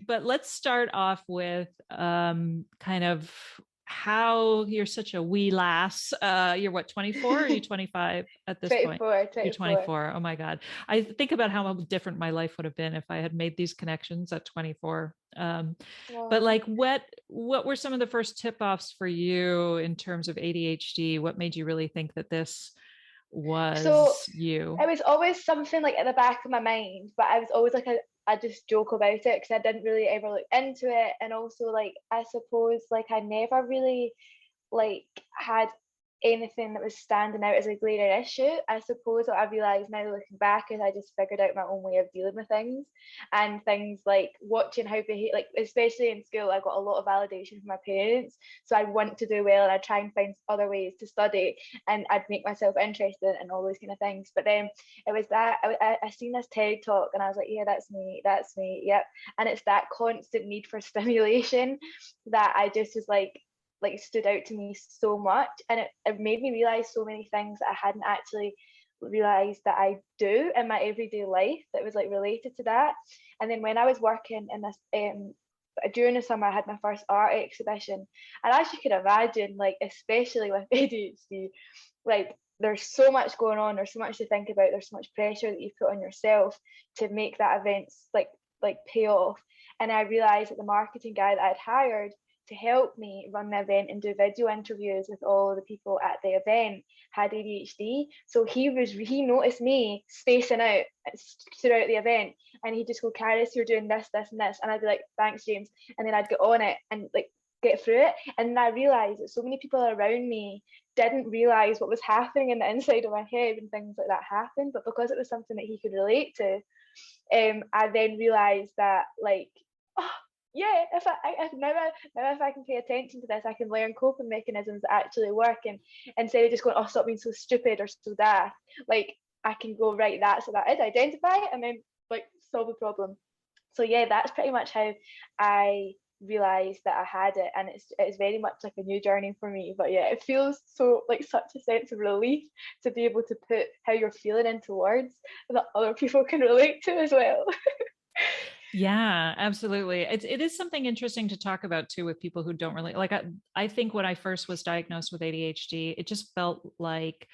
But let's start off with kind of how you're such a wee lass. You're what, 24 or are you 25 at this point? 24, You're 24. 24. Oh my God. I think about how different my life would have been if I had made these connections at 24. But Wow. like what were some of the first tip-offs for you in terms of ADHD? What made you really think that this So was you? it was always something like at the back of my mind, but I was always like I just joke about it because I didn't really ever look into it. And also like I suppose like I never really like had anything that was standing out as a glaring issue. I suppose what I realised now looking back is I just figured out my own way of dealing with things, and things like watching how behave, like especially in school I got a lot of validation from my parents, so I'd want to do well and I'd try and find other ways to study and I'd make myself interested in all those kind of things. But then it was that I seen this TED talk and I was like, yeah, that's me, yep. And it's that constant need for stimulation that I just was like stood out to me so much, and it made me realize so many things that I hadn't actually realized that I do in my everyday life that was like related to that. And then when I was working in this during the summer I had my first art exhibition, and as you can imagine, like especially with ADHD, like there's so much going on, there's so much to think about, there's so much pressure that you put on yourself to make that event like pay off. And I realized that the marketing guy that I'd hired to help me run the event and do video interviews with all the people at the event had ADHD. So he noticed me spacing out throughout the event, and he'd just go, Karis, you're doing this, this, and this. And I'd be like, thanks, James. And then I'd get on it and like get through it. And then I realized that so many people around me didn't realize what was happening in the inside of my head when things like that happened. But because it was something that he could relate to, I then realized that like, oh, yeah, if I can pay attention to this, I can learn coping mechanisms that actually work. And instead of just going, oh, stop being so stupid or so daft, like I can go, right, that's what that is, identify it, and then like solve the problem. So yeah, that's pretty much how I realized that I had it, and it's very much like a new journey for me. But yeah, it feels so like such a sense of relief to be able to put how you're feeling into words that other people can relate to as well. Yeah, absolutely. It is something interesting to talk about too with people who don't really like. I think when I first was diagnosed with ADHD, it just felt like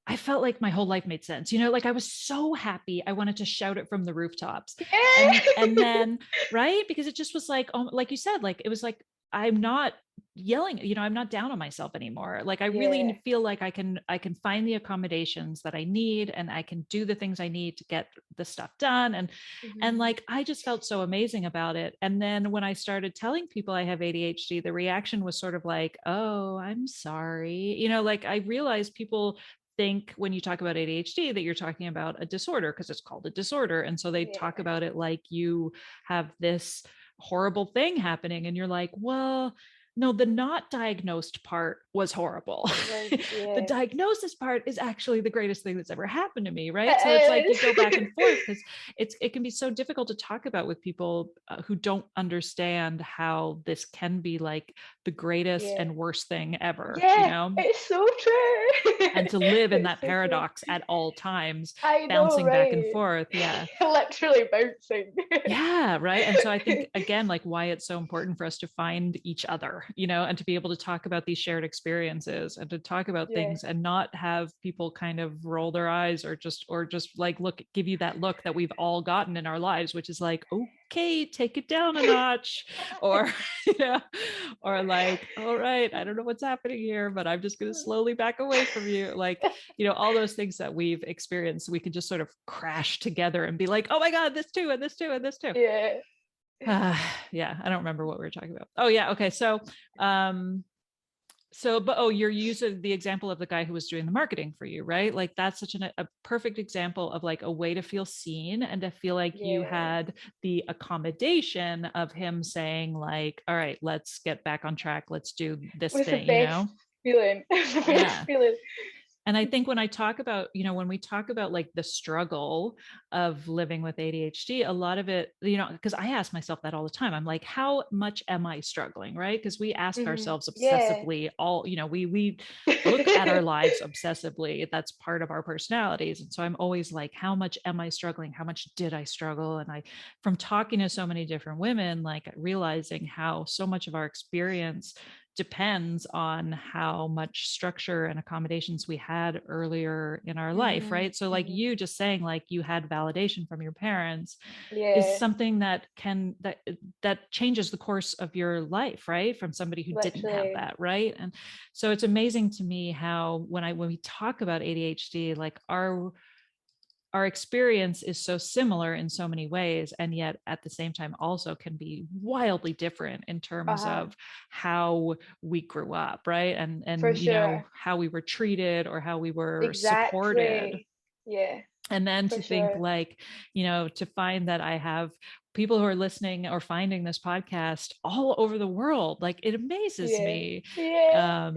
I felt like my whole life made sense. You know, like I was so happy. I wanted to shout it from the rooftops. And Yeah. then, right? Because it just was like, oh, like you said, like it was like I'm not yelling, you know, I'm not down on myself anymore. Like I Yeah. really feel like I can find the accommodations that I need, and I can do the things I need to get the stuff done. And Mm-hmm. like I just felt so amazing about it. And then when I started telling people I have ADHD, the reaction was sort of like, oh, I'm sorry. You know, like I realized people think when you talk about ADHD that you're talking about a disorder because it's called a disorder. And so they talk Yeah. about it like you have this horrible thing happening. And you're like, well, no, the not diagnosed part was horrible. Was The yeah. diagnosis part is actually the greatest thing that's ever happened to me, right? So it's like It you go back is. and forth because it can be so difficult to talk about with people who don't understand how this can be like the greatest Yeah. and worst thing ever, you Yeah, know? it's so true. And to live in It's that so true. paradox at all times, I know, bouncing back and right? forth. Yeah. Literally bouncing. Yeah, right. And so I think again, like why it's so important for us to find each other, you know, and to be able to talk about these shared experiences and to talk about Yeah. things and not have people kind of roll their eyes or just like look, give you that look that we've all gotten in our lives, which is like, okay, take it down a notch, or you know, or like, all right, I don't know what's happening here, but I'm just going to slowly back away from you. Like, you know, all those things that we've experienced, we can just sort of crash together and be like, oh my God, this too, and this too, and this too. Yeah. Uh, yeah, I don't remember what we were talking about. Oh yeah, okay. Um, but you're using the example of the guy who was doing the marketing for you, right? Like that's such a perfect example of like a way to feel seen and to feel like you Yeah. had the accommodation of him saying like, all right, let's get back on track. Let's do It this was the thing, you best know? feeling. The best Yeah. feeling. And I think when I talk about, when we talk about like the struggle of living with ADHD, a lot of it, because I ask myself that all the time. I'm like, how much am I struggling? Right. Because we ask ourselves Yeah. obsessively we look at our lives obsessively. That's part of our personalities. And so I'm always like, how much am I struggling? How much did I struggle? And from talking to so many different women, like realizing how so much of our experience depends on how much structure and accommodations we had earlier in our life, right? So like you just saying like you had validation from your parents is Yeah, something that changes the course of your life, right? From somebody who didn't have literally. that, right? And so it's amazing to me how when we talk about ADHD, like our experience is so similar in so many ways, and yet at the same time also can be wildly different in terms Uh-huh. of how we grew up, right? For And sure. how we were treated or how we were supported. Exactly. Yeah, And then for to think sure. like, to find that I have people who are listening or finding this podcast all over the world, like it amazes Yeah. me Yeah.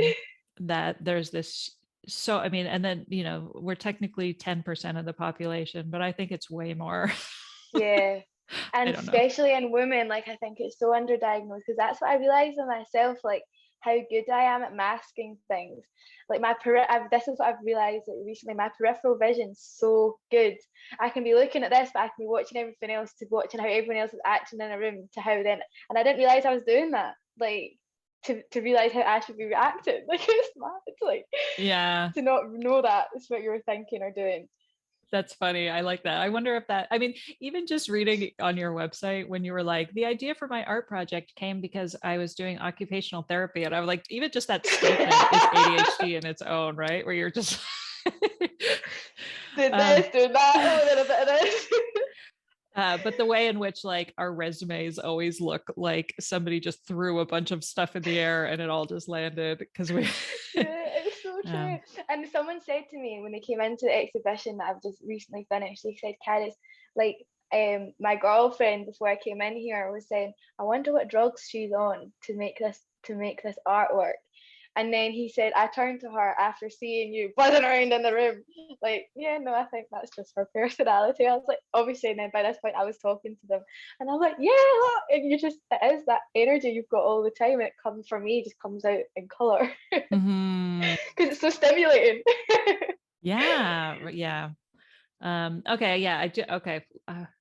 that there's this. So I mean, and then we're technically 10% of the population, but I think it's way more. Yeah. I And don't know. especially in women, like I think it's so underdiagnosed, because that's what I realized in myself, like how good I am at masking things. Like this is what I've realized like recently. My peripheral vision's so good. I can be looking at this, but I can be watching everything else, to watching how everyone else is acting in a room, to how then, and I didn't realize I was doing that. Like to realize how I should be reacting. Like it's mad. It's like Yeah, to not know that is what you were thinking or doing. that's funny. I like that. I wonder if I mean, even just reading on your website when you were like, the idea for my art project came because I was doing occupational therapy. And I was like, even just that statement is ADHD in its own, right? Where you're just Did um, this, did that, a little bit of this. but the way in which like our resumes always look like somebody just threw a bunch of stuff in the air and it all just landed because we Yeah, it's so true. um, And someone said to me when they came into the exhibition that I've just recently finished, they said, Karis, like my girlfriend before I came in here was saying, I wonder what drugs she's on to make this artwork. And then he said, I turned to her after seeing you buzzing around in the room, like, yeah, no, I think that's just her personality. I was like, obviously, and then by this point, I was talking to them, and I'm like, yeah, look, and it is that energy you've got all the time. It comes from me, just comes out in color mhm. because it's so stimulating. Yeah. Okay, yeah, I do. Okay,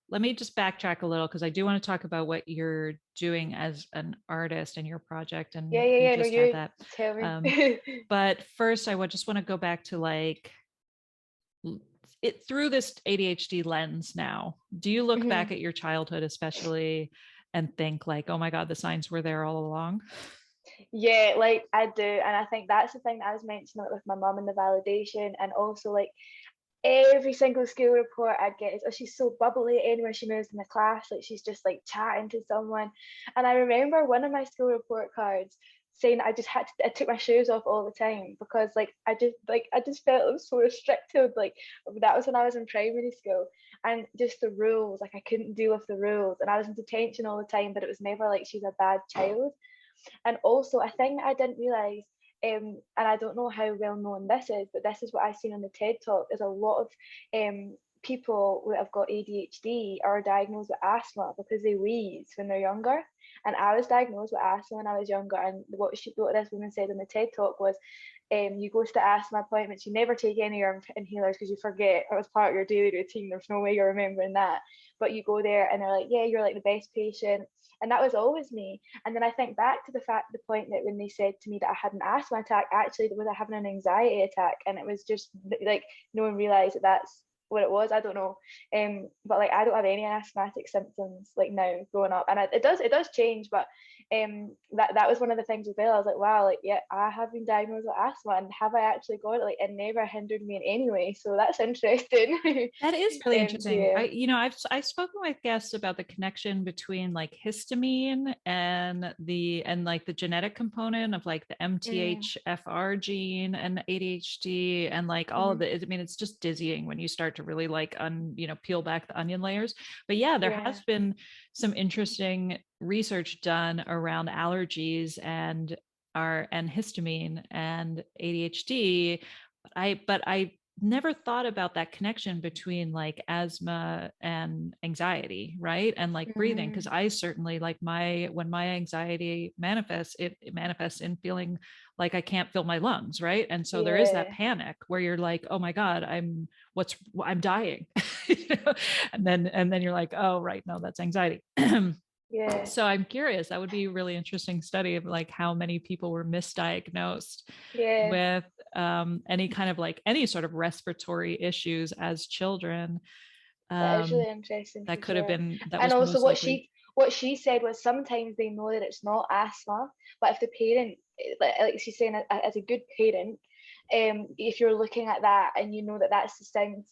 let me just backtrack a little because I do want to talk about what you're doing as an artist and your project, Yeah, and yeah, you yeah. No, just had you that. tell me. Um, but first, just want to go back to like it through this ADHD lens now. Do you look back Mhm. at your childhood, especially, and think like, oh my God, the signs were there all along? Yeah, like I do, and I think that's the thing that I was mentioning like, with my mum and the validation, and also like every single school report I'd get is, oh, she's so bubbly anywhere she moves in the class, like she's just like chatting to someone. And I remember one of my school report cards saying I just had to, I took my shoes off all the time because I just felt it was so restricted. Like that was when I was in primary school, and just the rules, like I couldn't deal with the rules, and I was in detention all the time, but it was never like she's a bad child. And also, a thing that I didn't realize, and I don't know how well known this is, but this is what I've seen on the TED Talk, is a lot of people who have got ADHD are diagnosed with asthma because they wheeze when they're younger. And I was diagnosed with asthma when I was younger. And what this woman said in the TED Talk was, you go to the asthma appointments, you never take any of your inhalers because you forget it was part of your daily routine. There's no way you're remembering that. But you go there and they're like, yeah, you're like the best patient. And that was always me. And then I think back to the point that when they said to me that I had an asthma attack, actually was I having an anxiety attack, and it was just like no one realized that that's what it was. I don't know, but like I don't have any asthmatic symptoms like now growing up, and it does change, but that was one of the things as well. I was like, wow, like yeah, I have been diagnosed with asthma, and have I actually got it? Like it never hindered me in any way, so that's interesting. That is really interesting. Yeah. I've spoken with guests about the connection between like histamine and like the genetic component of like the Mm, MTHFR gene and ADHD and like all of mhm. it. I mean, it's just dizzying when you start to really like peel back the onion layers. But yeah, there Yeah. has been some interesting research done around allergies and histamine and ADHD But I never thought about that connection between like asthma and anxiety, right? And like breathing, because Mm, I certainly like when my anxiety manifests, it manifests in feeling like I can't feel my lungs, right? And so there is that yeah, panic where you're like, oh my God, I'm dying. You know? And then you're like, oh right, no, that's anxiety. yeah, So I'm curious, that would be a really interesting study of like how many people were misdiagnosed yeah. with any kind of like any sort of respiratory issues as children. That is um, really interesting that for could have sure. been, that And was also most likely. what she said was sometimes they know that it's not asthma, but if the parent, like she's saying, as a good parent, if you're looking at that and you know that that's the signs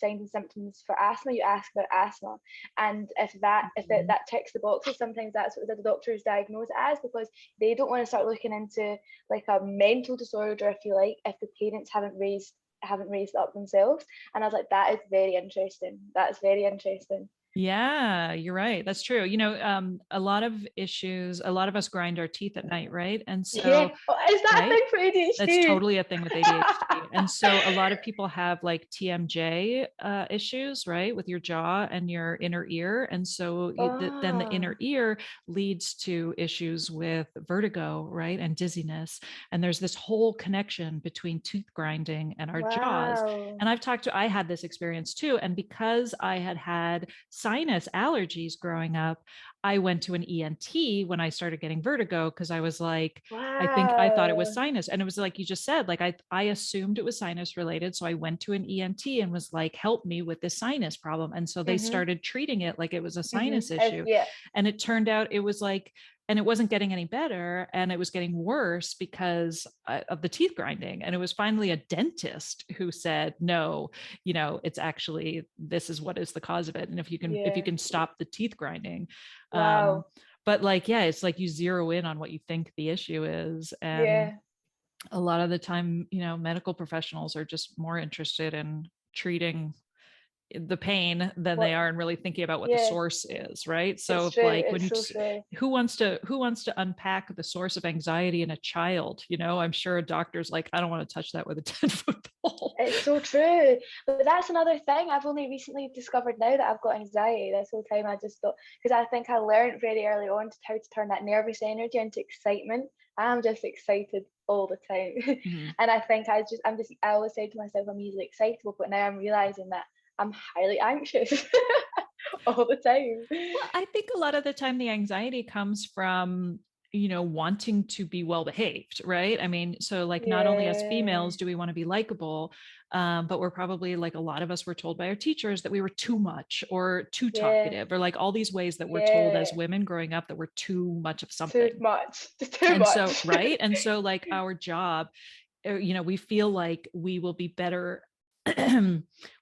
and symptoms for asthma, you ask about asthma. And if Mhm. that ticks the boxes, sometimes that's what the doctors diagnose it as, because they don't want to start looking into like a mental disorder, if you like, if the parents haven't raised it up themselves. And I was like, that is very interesting. That's very interesting. Yeah, you're right. That's true. A lot of issues, a lot of us grind our teeth at night, right? And Yeah. so, Oh, is that a right? thing for That's ADHD? totally a thing with ADHD. And so a lot of people have like TMJ issues, right, with your jaw and your inner ear. And so then the inner Oh, ear leads to issues with vertigo, right, and dizziness. And there's this whole connection between tooth grinding and our jaws. wow. And I had this experience too. And because I had had sinus allergies growing up, I went to an ENT when I started getting vertigo because I was like, I thought it was Wow. sinus. And it was like you just said, like I assumed it was sinus related. So I went to an ENT and was like, help me with this sinus problem. And so they Mm-hmm. started treating it like it was a Mm-hmm. sinus issue. Yeah. And it turned out it was like, and it wasn't getting any better and it was getting worse because of the teeth grinding. And it was finally a dentist who said, no, it's actually, this is what is the cause of it. And if you Yeah. can stop the teeth grinding, um, Wow. but like yeah, it's like you zero in on what you think the issue is. And Yeah. a lot of the time, medical professionals are just more interested in treating the pain than they What? are in really thinking about what the Yeah. source is, right? It's So true. like when It's so true. who wants to unpack the source of anxiety in a child? I'm sure a doctor's like, I don't want to touch that with a 10-foot pole. It's so true. But that's another thing. I've only recently discovered now that I've got anxiety. This whole time I just thought, because I think I learned very early on how to turn that nervous energy into excitement. I'm just excited all the time. Mhm. And I think I always say to myself, I'm easily excitable, but now I'm realizing that I'm highly anxious all the time. Well, I think a lot of the time the anxiety comes from, wanting to be well behaved, right? I mean, so like not only as Yeah, females do we want to be likable, but we're probably like a lot of us were told by our teachers that we were too much or too yeah, talkative, or like all these ways that we're told as yeah. women growing up that we're too much of Too something. much. Just too And so, much. right. And so, like, our job, we feel like we will be better.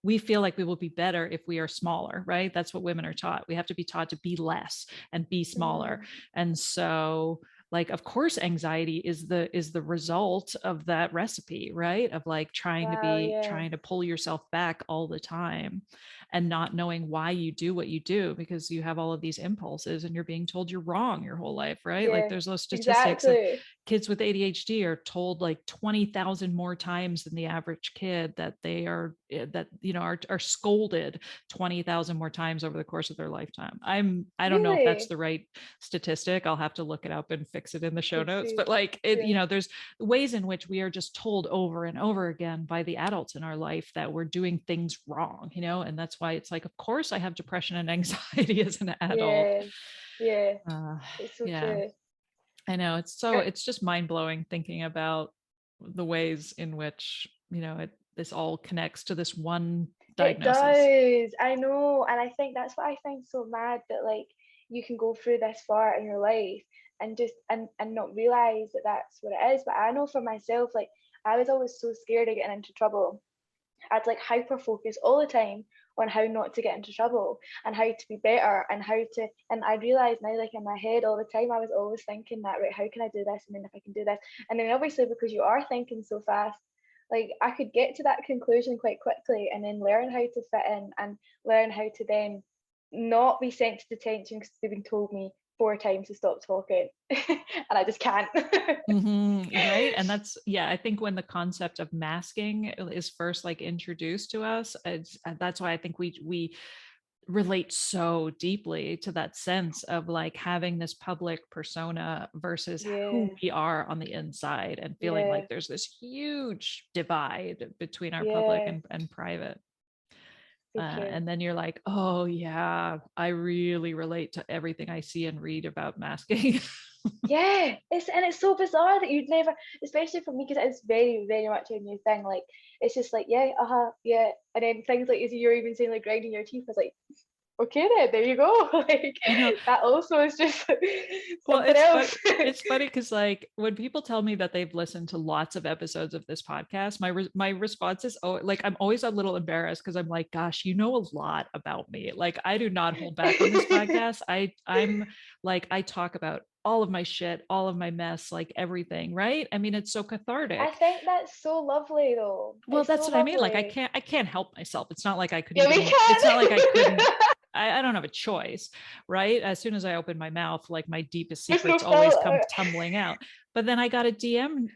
We feel like we will be better if we are smaller, right? That's what women are taught. We have to be taught to be less and be smaller. Mm, And so, like, of course, anxiety is the result of that recipe, right? Of like wow, yeah. trying to pull yourself back all the time and not knowing why you do what you do because you have all of these impulses and you're being told you're wrong your whole life, right? Like Yeah, there's those statistics of exactly. kids with ADHD are told like 20,000 more times than the average kid that they are are scolded 20,000 more times over the course of their lifetime. I don't know if that's Really? the right statistic. I'll have to look it up and fix it in the show Could notes, see. but like it, Yeah. there's ways in which we are just told over and over again by the adults in our life that we're doing things wrong, and that's why it's like, of course I have depression and anxiety as an adult. Yeah. Yeah. uh, It's so yeah, true. I know. Uh, It's just mind blowing thinking about the ways in which, this all connects to this one It diagnosis. does. I know. And I think that's what I find so mad, that like you can go through this far in your life and just and not realize that that's what it is. But I know for myself, like I was always so scared of getting into trouble. I'd like hyper focus all the time on how not to get into trouble and how to be better and how to, and I realize now, like in my head all the time I was always thinking that, right, how can I do this, and then if I can do this, and then obviously because you are thinking so fast, like I could get to that conclusion quite quickly and then learn how to fit in and learn how to then not be sent to detention because they've been told me 4 times to stop talking, and I just can't. Right. And that's, yeah, I think when the concept of masking is first like introduced to us, that's why I think we relate so deeply to that sense of like having this public persona versus who Yeah, we are on the inside, and feeling yeah, like there's this huge divide between our public yeah, and private. so true. And then you're like, oh yeah, I really relate to everything I see and read about masking. Yeah, it's so bizarre that you'd never, especially for me, because it's very, very much a new thing. Like, it's just like, yeah, yeah, and then things like, as you're even saying, like grinding your teeth, I was like, okay, then there you go. Like, I know. that also is just Well, something else. it's funny because like when people tell me that they've listened to lots of episodes of this podcast, my response is, oh, like I'm always a little embarrassed because I'm like, gosh, you know a lot about me. Like I do not hold back on this podcast. I'm like, I talk about all of my shit, all of my mess, like everything, right? I mean, it's so I cathartic. think that's so lovely, though. Well, It's that's so what I mean. Like lovely. I can't help myself. It's not like I could Yeah, we even, it's not like I can. couldn't, I don't have a choice, right? As soon as I open my mouth, like my deepest There's no secrets always come filter. tumbling out. But then I got a DM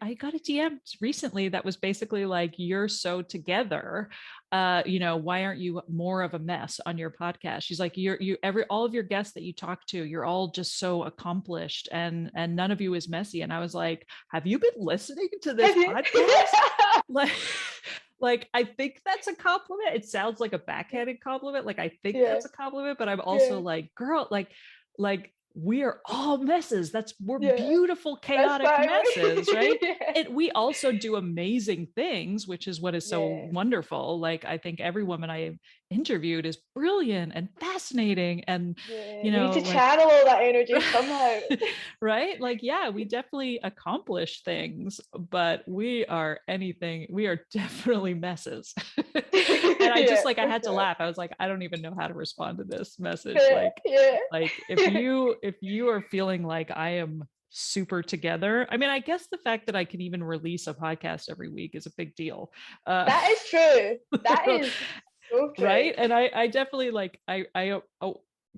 recently that was basically like, you're so together. Why aren't you more of a mess on your podcast? She's like, all of your guests that you talk to, you're all just so accomplished, and none of you is messy. And I was like, have you been listening to this podcast? Like like I think that's a compliment. It sounds like a backhanded compliment. Like I think Yeah, that's a compliment, but I'm also yeah, like, girl, like we are all messes. We're yeah. beautiful, That's chaotic fine. messes, right? Yeah, And we also do amazing things, which is what is so yeah, wonderful. Like I think every woman I interviewed is brilliant and fascinating, and yeah. We need to like channel all that energy somehow. right? Like, yeah, we definitely accomplish things, but we are definitely messes. And I just Yeah, like, I for had to sure. laugh. I was like, I don't even know how to respond to this message. Yeah, yeah. Like if you are feeling like I am super together, I mean, I guess the fact that I can even release a podcast every week is a big deal. That is true. That is so true. Right. And I definitely like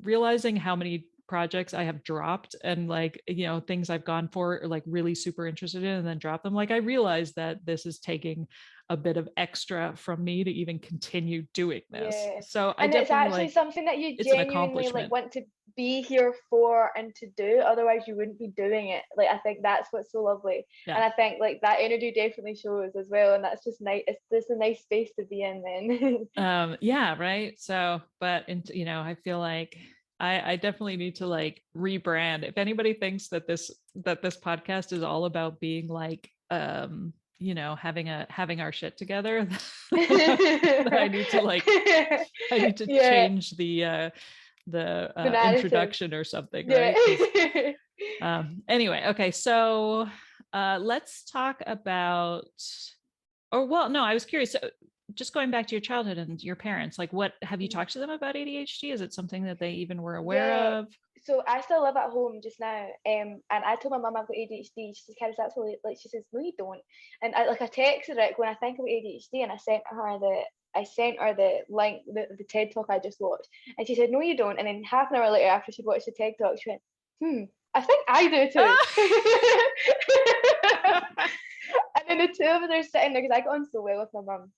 realizing how many projects I have dropped, and like things I've gone for, or like really super interested in, and then drop them. Like I realized that this is taking a bit of extra from me to even continue doing this, Yeah. so I And it's definitely actually like, something that you it's an genuinely like accomplishment. want to be here for and to do. Otherwise you wouldn't be doing it. Like, I think that's what's so lovely. Yeah. And I think like that energy definitely shows as well. And that's just nice. It's just a nice space to be in then. Yeah, right. So but I feel like I definitely need to like rebrand. If anybody thinks that this podcast is all about being like having our shit together, then I need to Yeah. change the The narrative. introduction or something, Yeah. right? Anyway, okay, so let's talk about, or well, no, I was curious. So, just going back to your childhood and your parents, like what have you talked to them about ADHD? Is it something that they even were aware Yeah. of? So I still live at home just now, and I told my mum I've got ADHD. She says, "Karis, that's really," like, she says, "No, you don't." And I texted her when I think of ADHD, and I sent her the link, the TED talk I just watched, and she said, "No, you don't." And then half an hour later, after she'd watched the TED talk, she went, I think I do too." And then the two of us are sitting there because I got on so well with my mum.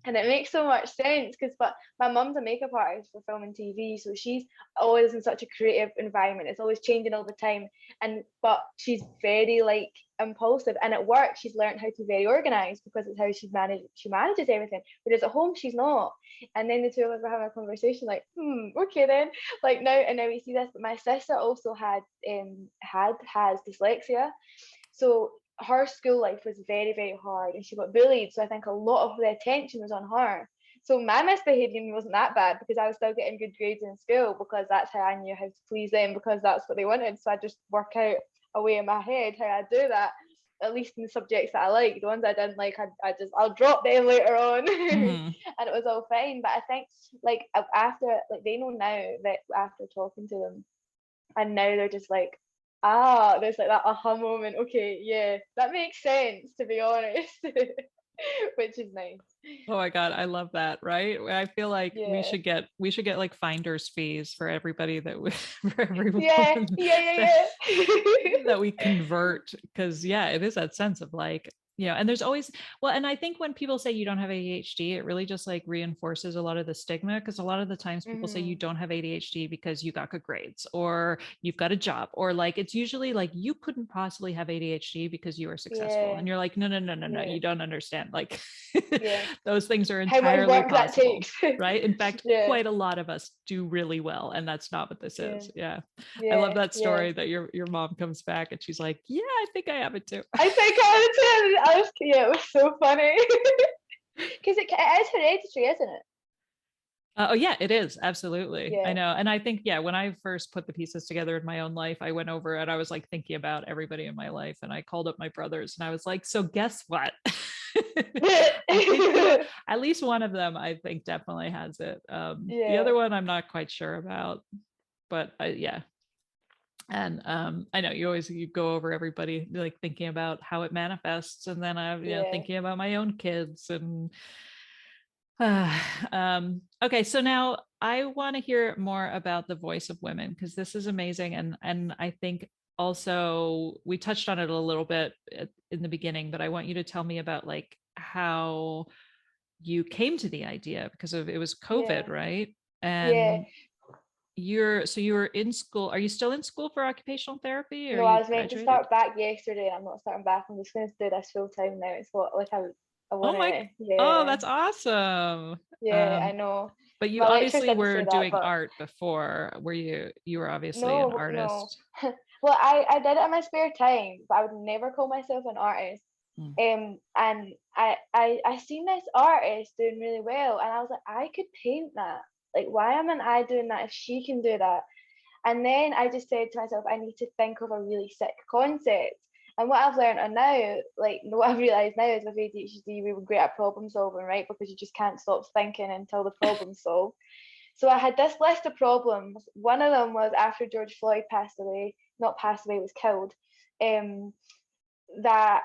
And it makes so much sense because, but my mum's a makeup artist for film and TV, so she's always in such a creative environment. It's always changing all the time, but she's very like impulsive. And at work, she's learned how to be very organized because it's how she manages everything. Whereas at home, she's not. And then the two of us were having a conversation, like, okay then, like now, and now we see this. But my sister also has dyslexia, so her school life was very, very hard and she got bullied. So I think a lot of the attention was on her. So my misbehaving wasn't that bad because I was still getting good grades in school because that's how I knew how to please them because that's what they wanted. So I just work out a way in my head how I do that, at least in the subjects that I like. The ones I didn't like, I'll drop them later on. Mhm. And it was all fine. But I think like after, like, they know now that after talking to them, and now they're just like, there's like that aha moment. Okay, yeah, that makes sense, to be honest. Which is nice. Oh my God, I love that, right? I feel like Yeah. we should get like finder's fees for everybody that we, for everyone Yeah, yeah, that yeah, yeah. that we convert, because yeah, it is that sense of like, and there's always, well, and I think when people say you don't have ADHD, it really just like reinforces a lot of the stigma, because a lot of the times people say you Hmm. don't have ADHD because you got good grades or you've got a job, or like it's usually like you couldn't possibly have ADHD because you are successful, Yeah, and you're like, no, no, no, no, no, yeah, you don't understand, like yeah. those things are How much entirely work that possible, takes. right? In fact, Yeah, quite a lot of us do really well, and that's not what this yeah, is. Yeah. I love yeah, that yeah. story that your mom comes back and she's like, "Yeah, I think I have it too." I think I was, yeah, it was so funny. Because it is hereditary, isn't it? Oh yeah, it is absolutely. I Yeah. know, and I think yeah, when I first put the pieces together in my own life, I went over and I was like thinking about everybody in my life, and I called up my brothers and I was like, "So guess what?" I think at least one of them, I think, definitely has it. The Yeah, other one, I'm not quite sure about, but yeah, and I know you go over everybody like thinking about how it manifests, and then I'm yeah, thinking about my own kids, and okay, so now I want to hear more about the voice of women, because this is amazing, and I think also we touched on it a little bit in the beginning, but I want you to tell me about like how you came to the idea, because of it was COVID, yeah, right? yeah. And you were in school. Are you still in school for occupational therapy, or No, I you was meant to graduated? start back yesterday, and I'm not starting back. I'm just going to do this full time now. It's what like I Oh want my, to. oh, Yeah, that's awesome. yeah. I know. But you My lecturers obviously didn't were say that, doing but art before. Were you were obviously an no, no. artist. Well, I did it in my spare time, but I would never call myself an artist. Mm. And I seen this artist doing really well, and I was like, I could paint that. Like, why am I doing that if she can do that? And then I just said to myself, I need to think of a really sick concept. And what I've learned now, like what I've realised now is with ADHD, we were great at problem solving, right? Because you just can't stop thinking until the problem's solved. So I had this list of problems. One of them was after George Floyd passed away, not passed away, was killed. Um, that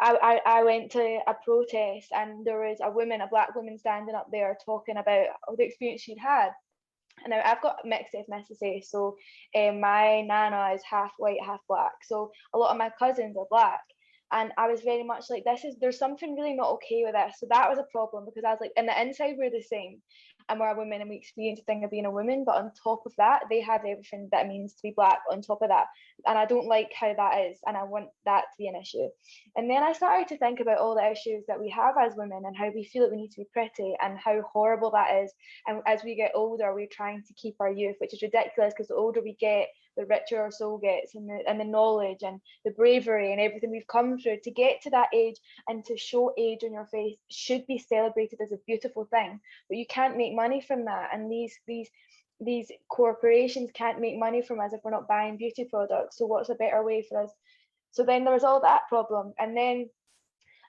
I went to a protest, and there was a black woman standing up there talking about the experience she'd had. And now I've got mixed ethnicity, so my nana is half white, half black. So a lot of my cousins are black, and I was very much like, there's something really not okay with this. So that was a problem, because I was like, in the inside we're the same, and we're a woman, and we experience the thing of being a woman, but on top of that, they have everything that it means to be black on top of that, and I don't like how that is, and I want that to be an issue. And then I started to think about all the issues that we have as women, and how we feel that we need to be pretty, and how horrible that is. And as we get older, we're trying to keep our youth, which is ridiculous, because the older we get, the richer our soul gets, and the knowledge and the bravery and everything we've come through to get to that age, and to show age on your face should be celebrated as a beautiful thing. But you can't make money from that, and these corporations can't make money from us if we're not buying beauty products. So what's a better way for us? So then there was all that problem, and then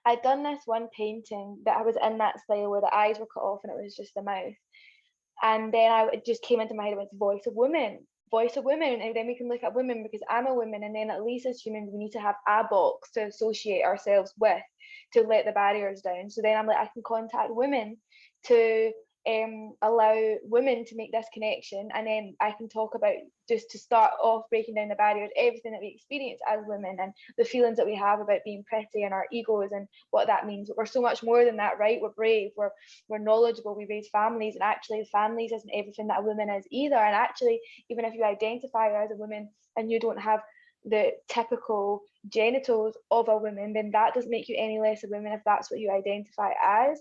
I'd done this one painting that I was in that style where the eyes were cut off and it was just the mouth. And then it just came into my head, it was voice of women. And then we can look at women, because I'm a woman. And then at least as humans, we need to have a box to associate ourselves with, to let the barriers down. So then I'm like, I can contact women to allow women to make this connection. And then I can talk about, just to start off breaking down the barriers, everything that we experience as women, and the feelings that we have about being pretty, and our egos, and what that means. We're so much more than that, right? We're brave, we're knowledgeable, we raise families, and actually families isn't everything that a woman is either. And actually, even if you identify as a woman and you don't have the typical genitals of a woman, then that doesn't make you any less a woman if that's what you identify as.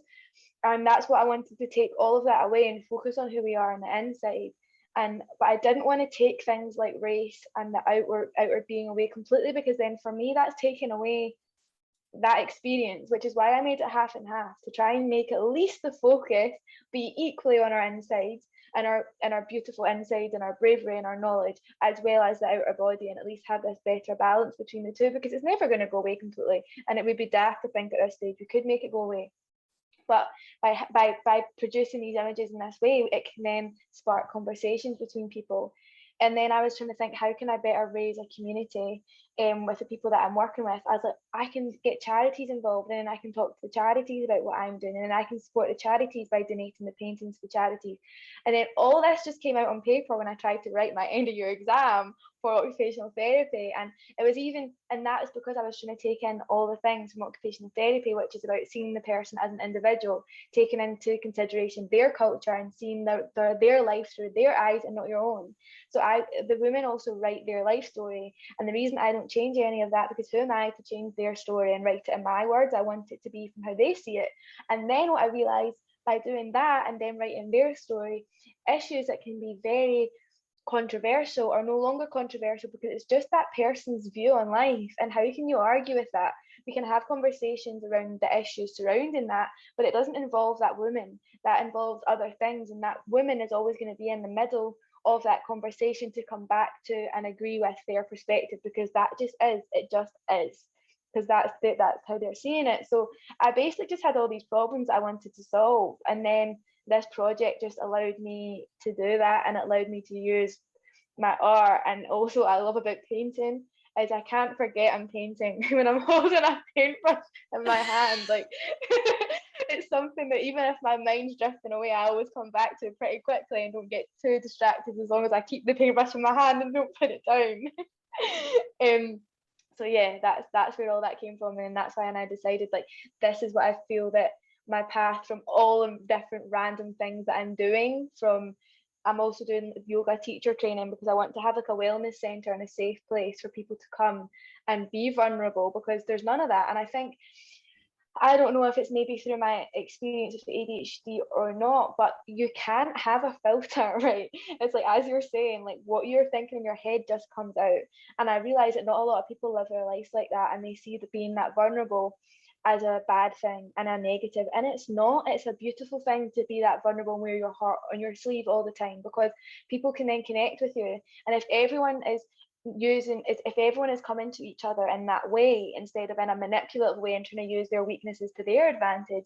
And that's what I wanted to take all of that away and focus on who we are on the inside. But I didn't want to take things like race and the outward being away completely, because then for me that's taking away that experience, which is why I made it half and half, to try and make at least the focus be equally on our insides, and our beautiful insides, and our bravery and our knowledge, as well as the outer body, and at least have this better balance between the two, because it's never going to go away completely, and it would be daft to think at this stage we could make it go away. But by producing these images in this way, it can then spark conversations between people. And then I was trying to think, how can I better raise a community with the people that I'm working with. I was like, I can get charities involved, and I can talk to the charities about what I'm doing, and I can support the charities by donating the paintings to the charities. And then all this just came out on paper when I tried to write my end of year exam for occupational therapy. And it was even, and that is because I was trying to take in all the things from occupational therapy, which is about seeing the person as an individual, taking into consideration their culture and seeing their life through their eyes and not your own. So the women also write their life story, and the reason I don't change any of that, because who am I to change their story and write it in my words? I want it to be from how they see it. And then what I realized by doing that and then writing their story, issues that can be very controversial are no longer controversial because it's just that person's view on life. And how can you argue with that? We can have conversations around the issues surrounding that, but it doesn't involve that woman. That involves other things, and that woman is always going to be in the middle of that conversation to come back to and agree with their perspective, because that just is, it just is, because that's how they're seeing it. So I basically just had all these problems I wanted to solve, and then this project just allowed me to do that, and it allowed me to use my art. And also I love about painting is I can't forget I'm painting when I'm holding a paintbrush in my hand. Like it's something that even if my mind's drifting away, I always come back to pretty quickly and don't get too distracted, as long as I keep the paintbrush in my hand and don't put it down. So yeah, that's where all that came from, and that's why I decided, like, this is what I feel that my path, from all the different random things that I'm doing. From, I'm also doing yoga teacher training because I want to have like a wellness center and a safe place for people to come and be vulnerable, because there's none of that. And I think, I don't know if it's maybe through my experience with ADHD or not, but you can't have a filter, right? It's like, as you're saying, like what you're thinking in your head just comes out. And I realize that not a lot of people live their lives like that, and they see that being that vulnerable as a bad thing and a negative. And it's not. It's a beautiful thing to be that vulnerable and wear your heart on your sleeve all the time, because people can then connect with you. And if everyone is if everyone is coming to each other in that way, instead of in a manipulative way and trying to use their weaknesses to their advantage,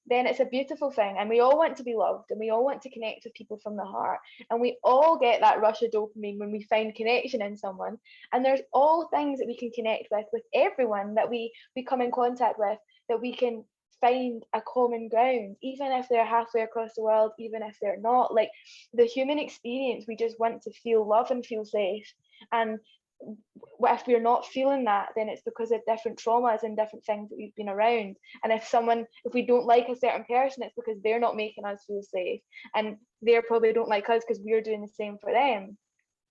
then it's a beautiful thing. And we all want to be loved, and we all want to connect with people from the heart, and we all get that rush of dopamine when we find connection in someone. And there's all things that we can connect with everyone that we come in contact with, that we can find a common ground, even if they're halfway across the world, even if they're not. Like, the human experience, we just want to feel love and feel safe. And if we're not feeling that, then it's because of different traumas and different things that we've been around. And if we don't like a certain person, it's because they're not making us feel safe, and they probably don't like us because we're doing the same for them.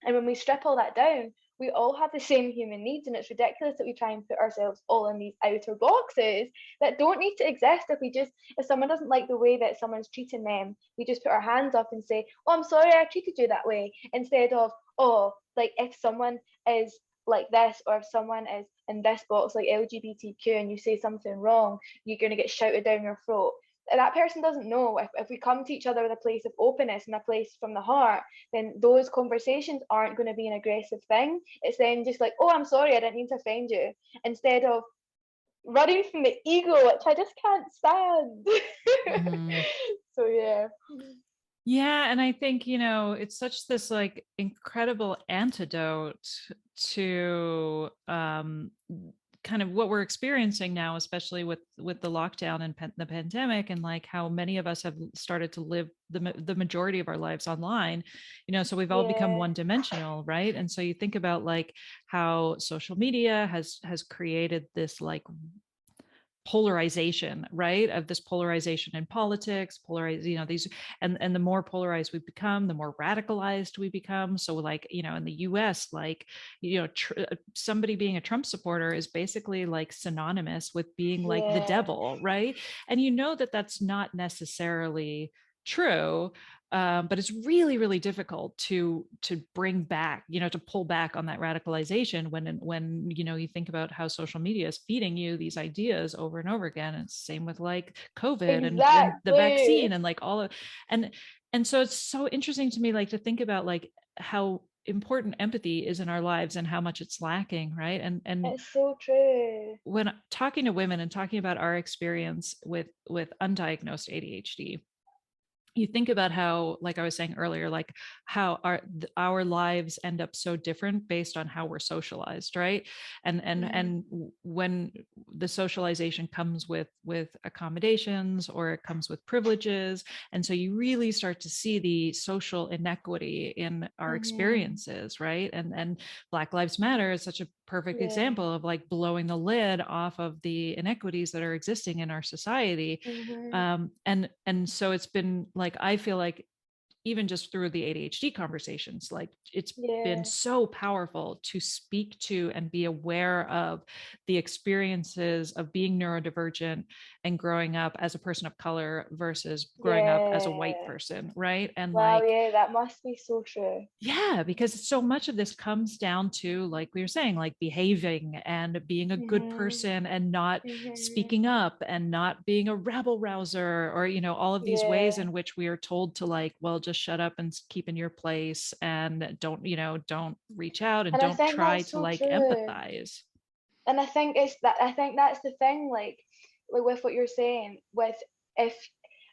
And when we strip all that down, we all have the same human needs. And it's ridiculous that we try and put ourselves all in these outer boxes that don't need to exist. If someone doesn't like the way that someone's treating them, we just put our hands up and say, oh, I'm sorry I treated you that way, instead of, oh, like, if someone is like this, or if someone is in this box like LGBTQ and you say something wrong, you're going to get shouted down your throat. That person doesn't know. If we come to each other with a place of openness and a place from the heart, then those conversations aren't going to be an aggressive thing. It's then just like, oh, I'm sorry, I didn't mean to offend you, instead of running from the ego, which I just can't stand. Mm-hmm. So yeah, and I think, it's such this like incredible antidote to kind of what we're experiencing now, especially with the lockdown and the pandemic, and like how many of us have started to live the majority of our lives online, so we've all become one-dimensional, right? And so you think about like how social media has created this like polarization, right? Of this polarization in politics, these, and the more polarized we become, the more radicalized we become. So like, in the US, like, somebody being a Trump supporter is basically like synonymous with being like the devil, right? And that's not necessarily true. But it's really, really difficult to bring back, to pull back on that radicalization when you think about how social media is feeding you these ideas over and over again. And same with like COVID and the vaccine and like all of, and so it's so interesting to me, like, to think about like how important empathy is in our lives and how much it's lacking, right? And it's so true. When talking to women and talking about our experience with undiagnosed ADHD, you think about how, like I was saying earlier, like how our lives end up so different based on how we're socialized, right? And when the socialization comes with accommodations, or it comes with privileges, and so you really start to see the social inequity in our experiences, right? And Black Lives Matter is such a perfect Yeah. example of like blowing the lid off of the inequities that are existing in our society. And so it's been like, I feel like even just through the ADHD conversations, like it's been Yeah. so powerful to speak to and be aware of the experiences of being neurodivergent and growing up as a person of color versus growing up as a white Yeah. person, right? And Wow, like, yeah, that must be so true. yeah, because so much of this comes down to, like we were saying, like behaving and being a good person and not speaking up and not being a rabble rouser, or, you know, all of these ways Yeah. in which we are told to like, well, just shut up and keep in your place and don't, you know, don't reach out and And I don't think try that's to so like true. empathize. And I think that's the thing, like with what you're saying, with if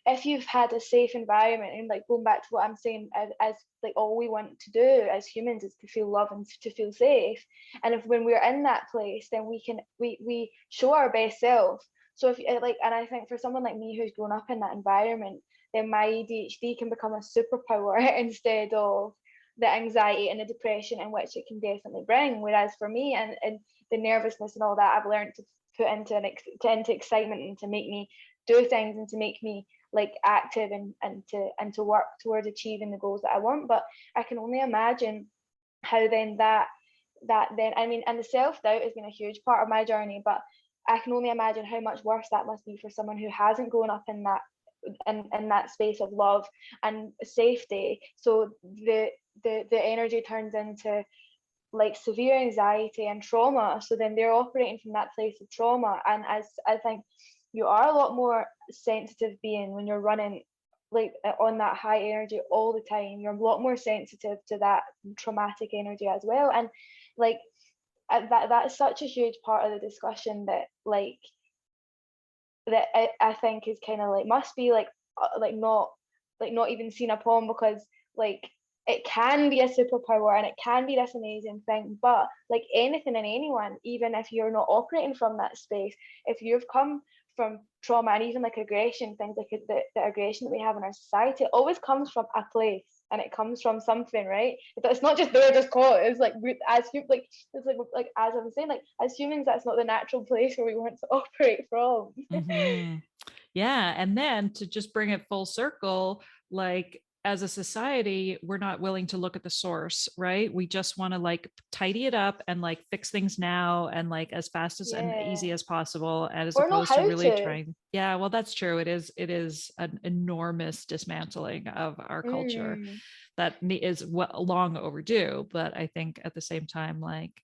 if you've had a safe environment, and like going back to what I'm saying, as like all we want to do as humans is to feel love and to feel safe. And if when we're in that place, then we show our best self. So if like, and I think for someone like me who's grown up in that environment, then my ADHD can become a superpower instead of the anxiety and the depression in which it can definitely bring. Whereas for me, and the nervousness and all that, I've learned to put into excitement, and to make me do things, and to make me like active, and to work towards achieving the goals that I want. But I can only imagine how then that then, I mean, and the self-doubt has been a huge part of my journey, but I can only imagine how much worse that must be for someone who hasn't grown up in that space of love and safety. So the energy turns into like severe anxiety and trauma. So then they're operating from that place of trauma. And as I think you are a lot more sensitive being when you're running like on that high energy all the time. You're a lot more sensitive to that traumatic energy as well. And like that's such a huge part of the discussion, that I think is kind of like must be like not even seen upon, because like it can be a superpower and it can be this amazing thing. But like anything and anyone, even if you're not operating from that space, if you've come from trauma and even like aggression, things like the aggression that we have in our society, it always comes from a place, and it comes from something, right? It's not just there just cause it's like like it's like as I'm saying, like as humans, that's not the natural place where we want to operate from. Yeah. And then to just bring it full circle, like as a society, we're not willing to look at the source, right? We just want to like tidy it up and like fix things now and like as fast as and Yeah, easy as possible, as or know opposed to how really to. trying. Yeah, well, that's true. It is an enormous dismantling of our culture Mm. that is long overdue. But I think at the same time, like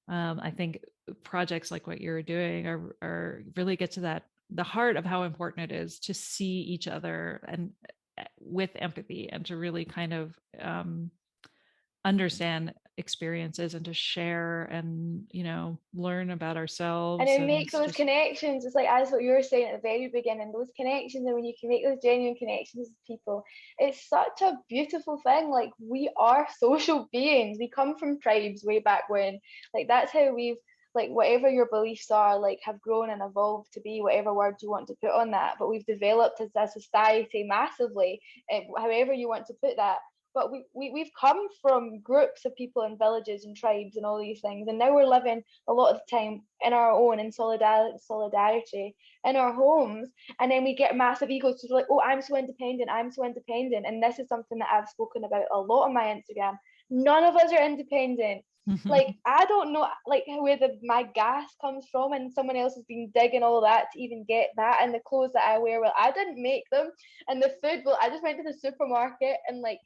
I think projects like what you're doing are really get to that the heart of how important it is to see each other and with empathy, and to really kind of understand experiences and to share and, you know, learn about And ourselves then and make those just connections. It's like as what you were saying at the very beginning, those connections, and when you can make those genuine connections with people, it's such a beautiful thing. Like we are social beings. We come from tribes way back when. Like that's how we've like whatever your beliefs are, like have grown and evolved to be whatever word you want to put on that. But we've developed as a society massively, however you want to put that. But we've come from groups of people in villages and tribes and all these things, and now we're living a lot of the time in our own, in solidarity in our homes. And then we get massive egos to like, oh, I'm so independent, and this is something that I've spoken about a lot on my Instagram. None of us are independent. Like I don't know like where my gas comes from, and someone else has been digging all that to even get that. And the clothes that I wear, well, I didn't make them. And the food, well, I just went to the supermarket, and like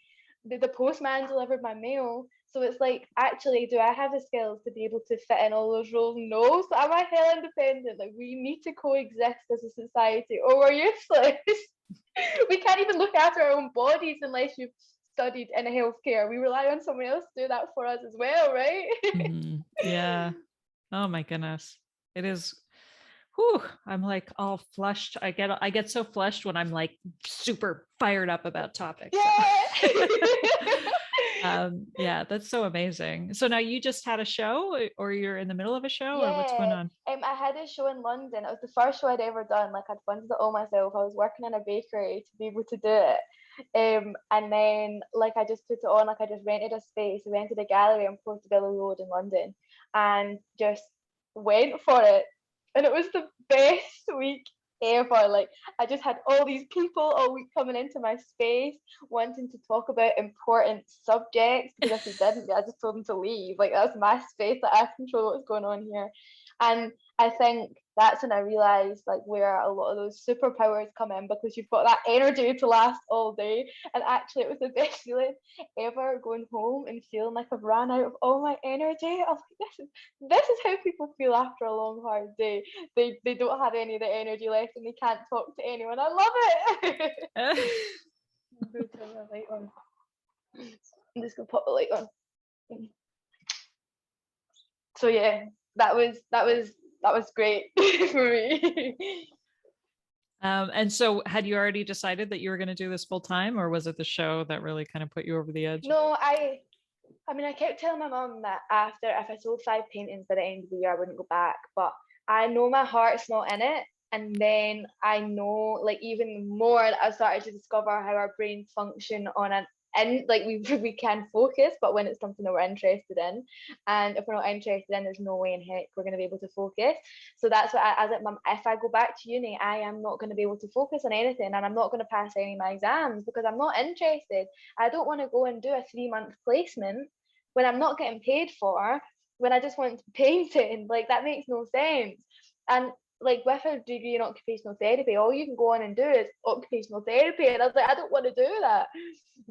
the postman delivered my mail. So it's like, actually, do I have the skills to be able to fit in all those roles? No. So am I hell independent? Like we need to coexist as a society, or we're useless. We can't even look after our own bodies unless you've studied in healthcare. We rely on someone else to do that for us as well, right? Yeah. Oh my goodness. It is. whew, I'm like all flushed. I get so flushed when I'm like super fired up about topics. So. Yeah. Yeah, that's so amazing. So now you just had a show, or you're in the middle of a show, or what's going Yeah, on? I had a show in London. It was the first show I'd ever done. Like I'd funded it all myself. I was working in a bakery to be able to do it. And then like I just put it on. Like I just rented a space, rented a gallery on Portobello Road in London, and just went for it. And it was the best week ever. Like I just had all these people all week coming into my space wanting to talk about important subjects, because if they didn't, I just told them to leave. Like that's my space, that I control what's going on here. And I think that's when I realized like where a lot of those superpowers come in, because you've got that energy to last all day. And actually it was the best feeling ever, going home and feeling like I've ran out of all my energy. I was like, this is how people feel after a long hard day. They don't have any of the energy left and they can't talk to anyone. I love it. I'm going to turn the light on. I'm just gonna put the light on. So yeah, that was great for me. And so had you already decided that you were going to do this full time, or was it the show that really kind of put you over the edge? No, I mean, I kept telling my mum that after, if I sold 5 paintings by the end of the year, I wouldn't go back. But I know my heart's not in it. And then I know, like, even more, I started to discover how our brains function on an and like we can focus, but when it's something that we're interested in, and if we're not interested in, there's no way in heck we're going to be able to focus. So that's what I was like, Mum, if I go back to uni, I am not going to be able to focus on anything, and I'm not going to pass any of my exams because I'm not interested. I don't want to go and do a 3-month placement when I'm not getting paid for, when I just want painting. Like that makes no sense. And like with a degree in occupational therapy, all you can go on and do is occupational therapy. And I was like, I don't want to do that.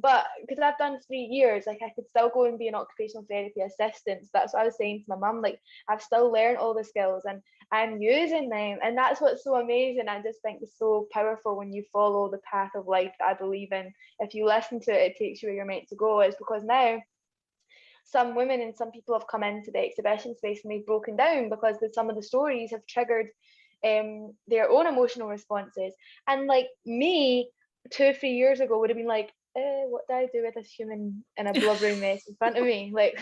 But because I've done 3 years, like I could still go and be an occupational therapy assistant. So that's what I was saying to my mum. Like I've still learned all the skills and I'm using them. And that's what's so amazing. I just think it's so powerful when you follow the path of life that I believe in. If you listen to it, it takes you where you're meant to go. It's because now some women and some people have come into the exhibition space and they've broken down because some of the stories have triggered their own emotional responses. And like me 2 or 3 years ago would have been like, what do I do with this human in a blubbering mess in front of me? Like,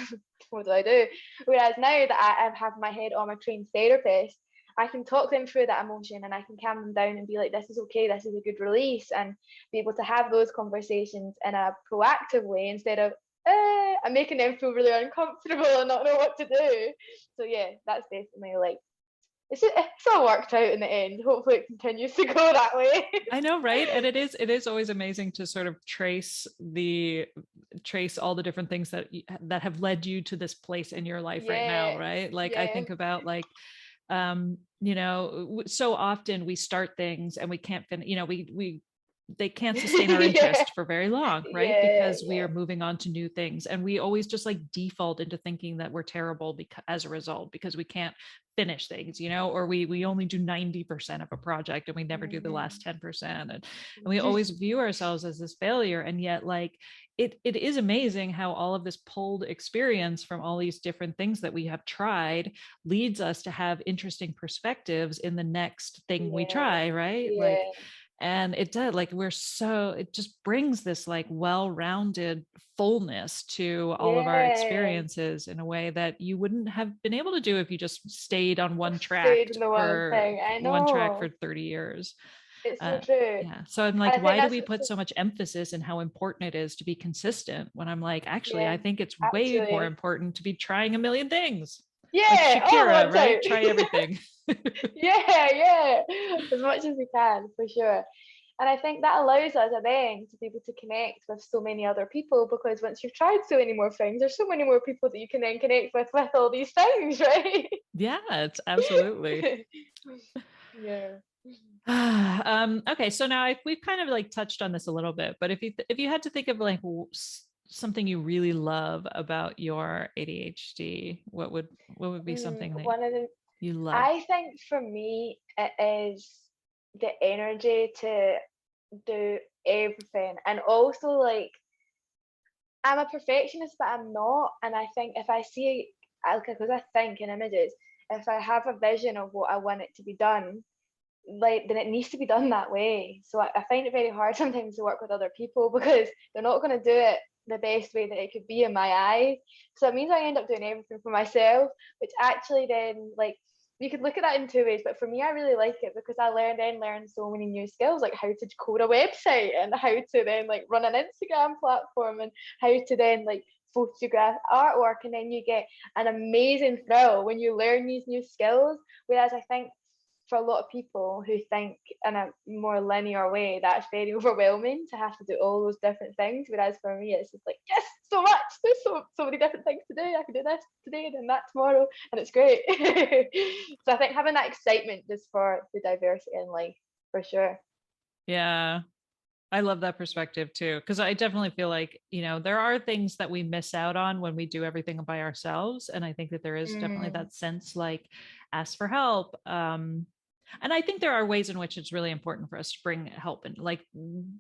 what do I do? Whereas now that I have my head on a trained therapist, I can talk them through that emotion and I can calm them down and be like, this is okay, this is a good release, and be able to have those conversations in a proactive way instead of I'm making them feel really uncomfortable and not know what to do. So yeah, that's definitely like it's all worked out in the end. Hopefully it continues to go that way. I know, right? And it is always amazing to sort of trace all the different things that have led you to this place in your life right now, Yeah, right? Like I yeah. think about like so often we start things and we can't finish, we they can't sustain our Yeah, interest for very long, right? yeah, Because we yeah. are moving on to new things, and we always just like default into thinking that we're terrible because as a result, because we can't finish things, or we only do 90% of a project and we never do the last 10%, and we always view ourselves as this failure. And yet like it is amazing how all of this pulled experience from all these different things that we have tried leads us to have interesting perspectives in the next thing we Yeah, try, right? Like, yeah, and it does, like it just brings this like well-rounded fullness to all of our yeah. experiences in a way that you wouldn't have been able to do if you just stayed on one track Stayed in the one for thing. I know. 30 years. It's so uh, true. yeah, so I'm And like, I think why do that's we what's put so, so much emphasis in how important it is to be consistent, when I'm like, actually yeah, I think it's way more actually. important to be trying a million things, like Yeah, all Shakira, works right? out. Try everything. Yeah, yeah. As much as we can, for sure. And I think that allows us then to be able to connect with so many other people, because once you've tried so many more things, there's so many more people that you can then connect with all these things, right? Yeah, it's absolutely. Yeah. Okay, so now if we've kind of like touched on this a little bit, but if you had to think of like something you really love about your ADHD, what would be something that One of the, you love? I think for me, it is the energy to do everything. And also, like, I'm a perfectionist, but I'm not. And I think if I see, because I think in images, if I have a vision of what I want it to be done, like, then it needs to be done that way. So I find it very hard sometimes to work with other people because they're not going to do it the best way that it could be in my eyes. So it means I end up doing everything for myself, which actually then, like, you could look at that in two ways, but for me, I really like it because I learned so many new skills, like how to code a website and how to then like run an Instagram platform and how to then like photograph artwork, and then you get an amazing thrill when you learn these new skills. Whereas I think for a lot of people who think in a more linear way, that's very overwhelming to have to do all those different things. Whereas for me, it's just like, yes, so much. There's so many different things to do. I can do this today and then that tomorrow, and it's great. So I think having that excitement just for the diversity in life, for sure. Yeah. I love that perspective too, because I definitely feel like, there are things that we miss out on when we do everything by ourselves. And I think that there is definitely that sense, like, ask for help. And I think there are ways in which it's really important for us to bring help. And like,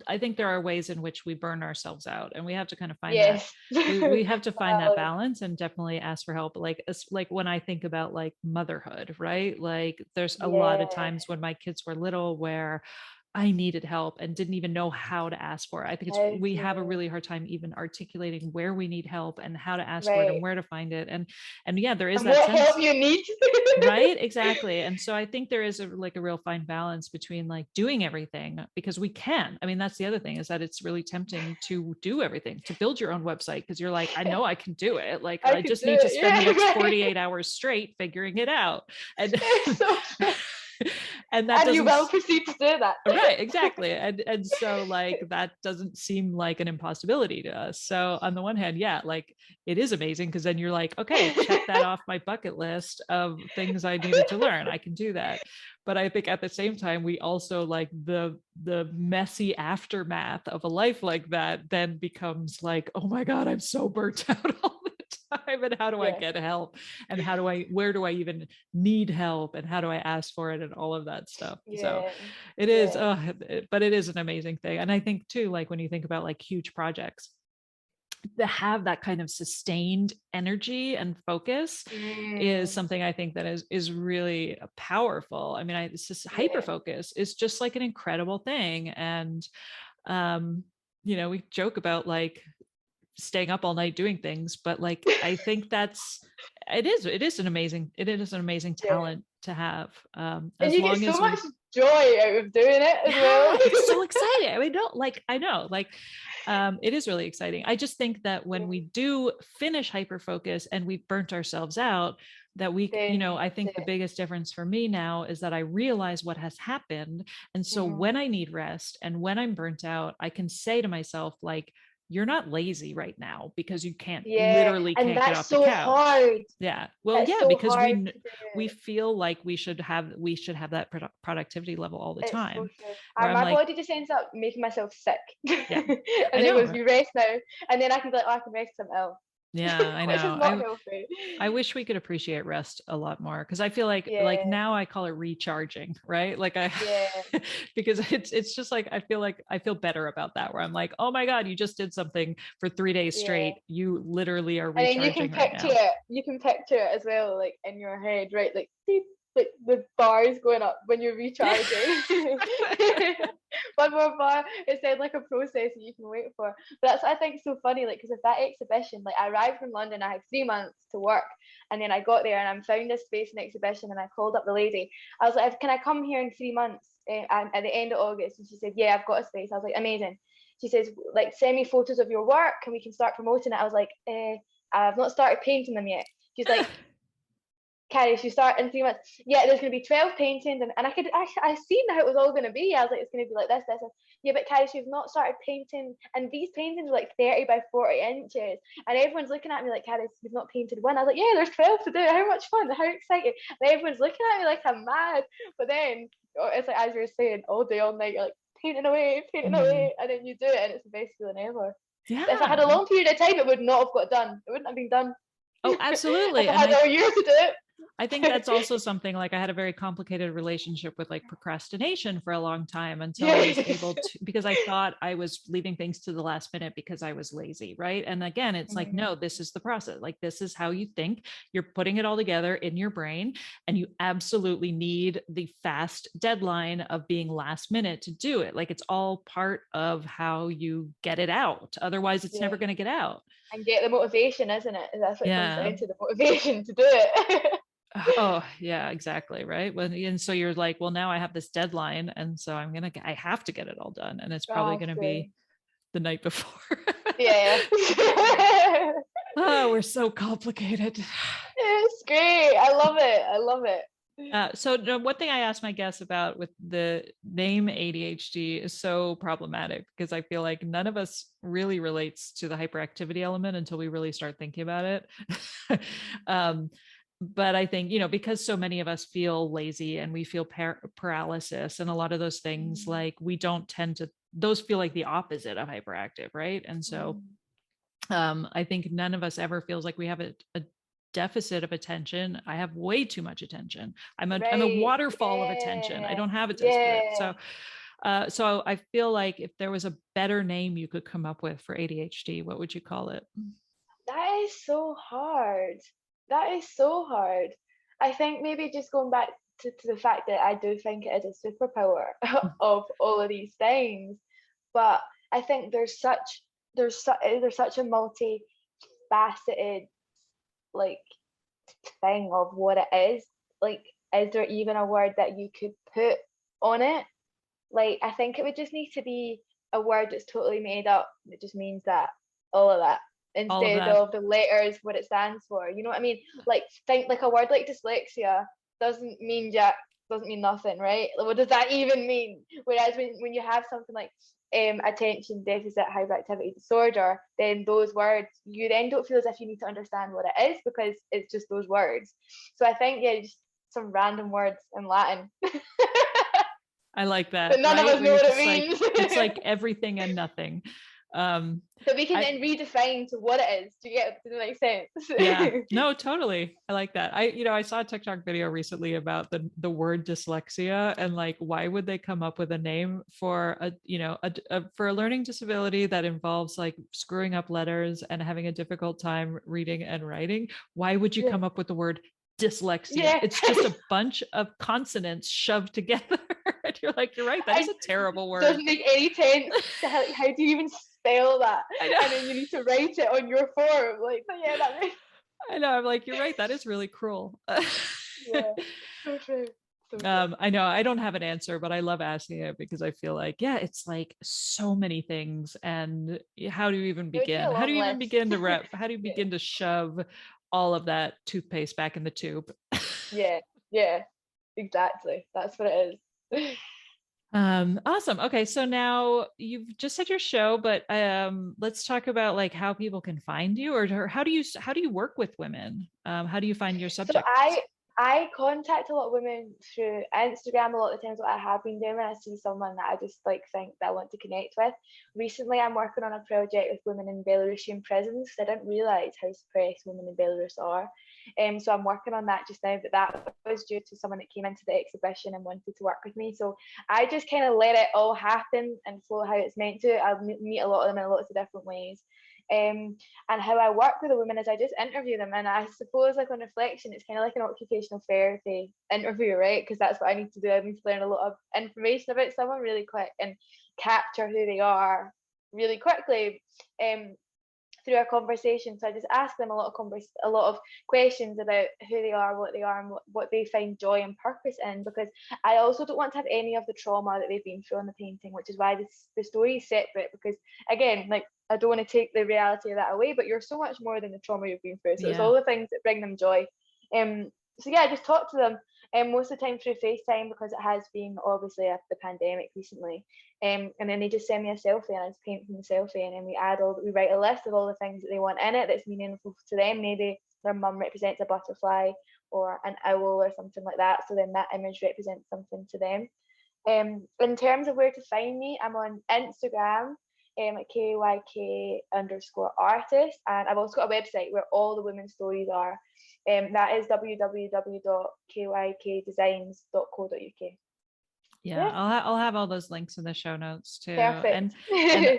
I think there are ways in which we burn ourselves out, and we have to kind of find Yes. that we have to find that balance and definitely ask for help. Like when I think about like motherhood, right? Like there's a lot of times when my kids were little where I needed help and didn't even know how to ask for it. I think we have a really hard time even articulating where we need help and how to ask for it and where to find it. And yeah, there is and that what sense, help you need. right? Exactly. And so I think there is a real fine balance between like doing everything, because we can. I mean, that's the other thing, is that it's really tempting to do everything, to build your own website, because you're like, I know I can do it. Like I just need to spend the next 48 hours straight figuring it out. And so and that you will proceed to do that, right? Exactly. And so like that doesn't seem like an impossibility to us. So on the one hand, yeah, like it is amazing, because then you're like, okay, check that off my bucket list of things I needed to learn. I can do that. But I think at the same time, we also like the messy aftermath of a life like that then becomes like, oh my God, I'm so burnt out all the time. And how do I get help? And where do I even need help? And how do I ask for it? And all of that stuff. So it is, but it is an amazing thing. And I think too, like when you think about like huge projects, to have that kind of sustained energy and focus is something I think that is really powerful. I mean, it's just hyperfocus is just like an incredible thing. And we joke about like staying up all night doing things, but like I think it is an amazing talent to have. And you get so much joy out of doing it as well. It's so exciting. I mean, I know, like it is really exciting. I just think that when we do finish Hyperfocus and we've burnt ourselves out, that I think the biggest difference for me now is that I realize what has happened. And so when I need rest and when I'm burnt out, I can say to myself, like, you're not lazy right now because you literally can't get off the couch. Hard. Yeah. Well, yeah, because we feel like we should have that productivity level all the time. My body just ends up making myself sick. Yeah. And it goes, you rest now. And then I can be like, I can rest some else. Yeah, I know. I wish we could appreciate rest a lot more, because I feel like now I call it recharging, right? Like because it's just like I feel better about that, where I'm like, oh my God, you just did something for 3 days straight. You literally are recharging. And then you can picture it. You can picture it as well, like in your head, right? Like the bars going up when you're recharging. One more bar. It sounds like a process that you can wait for. But that's, I think, so funny, like, because of that exhibition, like I arrived from London, I had 3 months to work, and then I got there and I found this space in exhibition, and I called up the lady. I was like, can I come here in 3 months at the end of August? And she said, yeah, I've got a space. I was like, amazing. She says, like, send me photos of your work and we can start promoting it. I was like, I've not started painting them yet. She's like, Karis, you start in 3 months. Yeah, there's going to be 12 paintings, and I seen how it was all going to be. I was like, it's going to be like this. Yeah, but Karis, you've not started painting, and these paintings are like 30 by 40 inches, and everyone's looking at me like, Karis, you've not painted one. I was like, yeah, there's 12 to do. How much fun? How excited? And everyone's looking at me like I'm mad. But then it's like, as you were saying, all day, all night, you're like painting away, and then you do it, and it's the best feeling ever. Yeah. If I had a long period of time, it would not have got done. It wouldn't have been done. Oh, absolutely. I had all year to do it. I think that's also something, like I had a very complicated relationship with like procrastination for a long time until I was able Yes. to, because I thought I was leaving things to the last minute because I was lazy, right? And again, it's like, Mhm. no, this is the process. Like, this is how you think. You're putting it all together in your brain, and you absolutely need the fast deadline of being last minute to do it. Like, it's all part of how you get it out. Otherwise, it's Yeah. never going to get out. And get the motivation, isn't it? That's what it comes Yeah. down to, the motivation to do it. Oh, yeah, exactly. Right. And so you're like, well, now I have this deadline. And so I have to get it all done. And it's probably I going to see. be the night before. Yeah. Oh, we're so complicated. It's great. I love it. I love it. So one thing I ask my guests about with the name ADHD is so problematic, because I feel like none of us really relates to the hyperactivity element until we really start thinking about it. um, but I think, because so many of us feel lazy and we feel paralysis and a lot of those things, Mm, like we don't tend to, those feel like the opposite of hyperactive, right? And so mm. I think none of us ever feels like we have a deficit of attention. I have way too much attention. I'm a Right. waterfall of attention. I Yeah. don't have a deficit. Yeah. So I feel like if there was a better name you could come up with for ADHD, what would you call it? That is so hard. That is so hard. I think maybe just going back to the fact that I do think it is a superpower of all of these things. But I think there's such a multifaceted like thing of what it is. Like, is there even a word that you could put on it? Like, I think it would just need to be a word that's totally made up. It just means that, all of that, All of instead that. of the letters, what it stands for. You know what I mean? Like, think like a word like dyslexia doesn't mean nothing, right? Like, what does that even mean? Whereas when you have something like attention deficit hyperactivity disorder, then those words, you then don't feel as if you need to understand what it is, because it's just those words. So I think, yeah, just some random words in Latin. I like But that, none of right? us Where know you're what it just like, means. it's like everything and nothing. Um, So we can I, then redefine to what it is. Do you get, does it make Yeah, sense? no, totally. I like that. I saw a TikTok video recently about the word dyslexia, and like, why would they come up with a name for for a learning disability that involves like screwing up letters and having a difficult time reading and writing? Why would you Yeah. come up with the word dyslexia? Yeah. It's just a bunch of consonants shoved together. And you're like, you're right, that is And a terrible word. doesn't make any sense. How do you even spell that? I know. And then you need to write it on your form. Like, but yeah, that makes, I know. I'm like, you're right. That is really cruel. yeah. So true. So true. I know I don't have an answer, but I love asking it because I feel like, yeah, it's like so many things. And how do you even It would be a begin? How do long you even list. begin to rep? How do you Yeah. begin to shove all of that toothpaste back in the tube? Yeah. Yeah. Exactly. That's what it is. Awesome. Okay, so now you've just had your show, but let's talk about like how people can find you, or how do you work with women? How do you find your So subjects? I contact a lot of women through Instagram a lot of the times. What I have been doing when I see someone that I just like think that I want to connect with. Recently, I'm working on a project with women in Belarusian prisons. I didn't realise how suppressed women in Belarus are. So I'm working on that just now. But that was due to someone that came into the exhibition and wanted to work with me. So I just kind of let it all happen and flow how it's meant to. I meet a lot of them in lots of different ways. And how I work with a woman is I just interview them, and I suppose like on reflection it's kind of like an occupational therapy interview, right? Because that's what I need to do. I need to learn a lot of information about someone really quick and capture who they are really quickly through a conversation. So I just ask them a lot of questions about who they are, and what they find joy and purpose in, because I also don't want to have any of the trauma that they've been through on the painting, which is why the story is separate, because again, like, I don't want to take the reality of that away, but you're so much more than the trauma you've been through. So it's Yeah. all the things that bring them joy. So yeah, I just talk to them most of the time through FaceTime, because it has been obviously the pandemic recently. And then they just send me a selfie, and I just paint from the selfie, and then we write a list of all the things that they want in it that's meaningful to them. Maybe their mum represents a butterfly or an owl or something like that, so then that image represents something to them. In terms of where to find me, I'm on Instagram. at KYK_artist, and I've also got a website where all the women's stories are. That is www.kykdesigns.co.uk. Yeah, I'll have all those links in the show notes too. Perfect.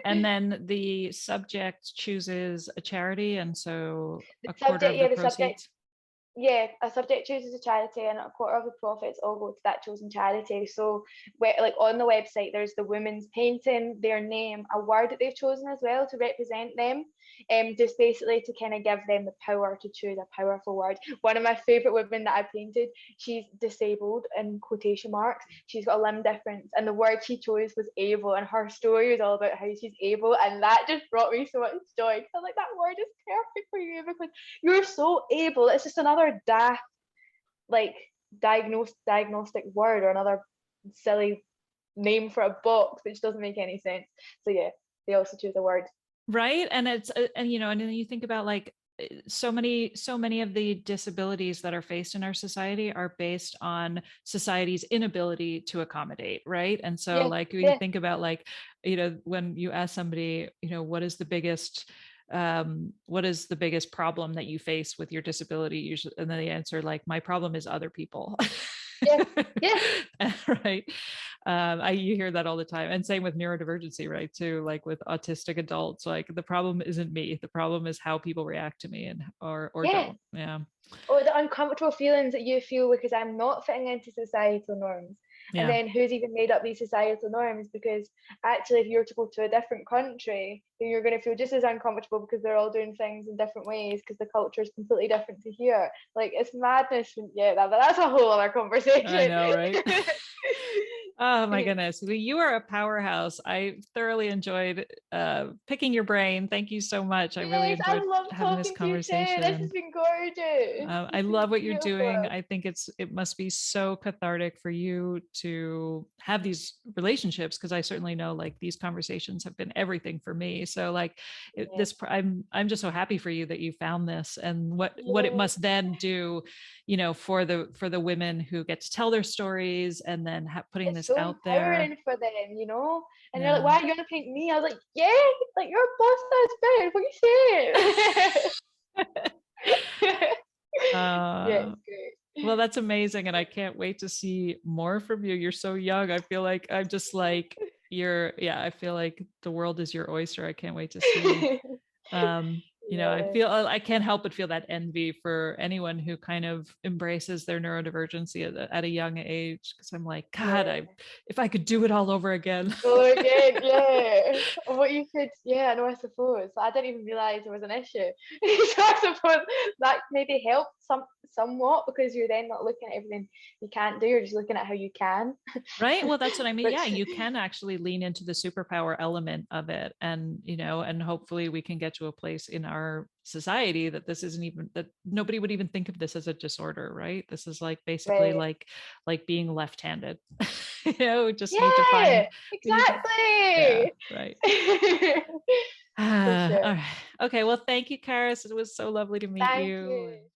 And then the subject chooses a charity, and so The a quarter of the subject, proceeds. yeah, a subject chooses a charity, and a quarter of the profits all go to that chosen charity. So, like on the website, there's the women's painting, their name, a word that they've chosen as well to represent them, just basically to kind of give them the power to choose a powerful word. One of my favorite women that I painted, she's disabled in quotation marks. She's got a limb difference, and the word she chose was able, and her story was all about how she's able, and that just brought me so much joy. I'm like, that word is perfect for you because you're so able. It's just another daft, like, diagnostic word, or another silly name for a box, which doesn't make any sense. So yeah, they also choose a word. Right. And it's, and and then you think about like so many of the disabilities that are faced in our society are based on society's inability to accommodate, right? And so like when you think about like, when you ask somebody, what is the biggest problem that you face with your disability, usually, and then the answer, like, my problem is other people. Right. You hear that all the time, and same with neurodivergency, right, too, like with autistic adults, like the problem isn't me, the problem is how people react to me, and or don't. Or the uncomfortable feelings that you feel because I'm not fitting into societal norms. And then who's even made up these societal norms? Because actually, if you're to go to a different country, then you're going to feel just as uncomfortable because they're all doing things in different ways because the culture is completely different to here. Like, it's madness. That's a whole other conversation. I know, right? Oh my goodness. You are a powerhouse. I thoroughly enjoyed picking your brain. Thank you so much. I really enjoyed having this conversation. This has been gorgeous. I love what you're doing. I think it must be so cathartic for you to have these relationships, because I certainly know like these conversations have been everything for me. So like I'm just so happy for you that you found this, and what it must then do, for the women who get to tell their stories, and then putting this so out there for them, and they're like, why are you gonna paint me? I was like, yeah, like, you're a boss, that's better. What you saying? Yeah, it's great. Well, that's amazing, and I can't wait to see more from you. You're so young. I feel like I'm just like I feel like the world is your oyster. I can't wait to see. I can't help but feel that envy for anyone who kind of embraces their neurodivergency at a young age, because I'm like, God, if I could do it all over again. What you could, no, I suppose. I didn't even realize there was an issue. So I suppose that maybe helped somewhat, because you're then not looking at everything you can't do, you're just looking at how you can. Right. Well, that's what I mean. Yeah, you can actually lean into the superpower element of it, and and hopefully we can get to a place in our society that this isn't even, that nobody would even think of this as a disorder, right? This is like basically like being left-handed. Just need to find exactly. Right. All right. Okay. Well, thank you, Karis. It was so lovely to meet you.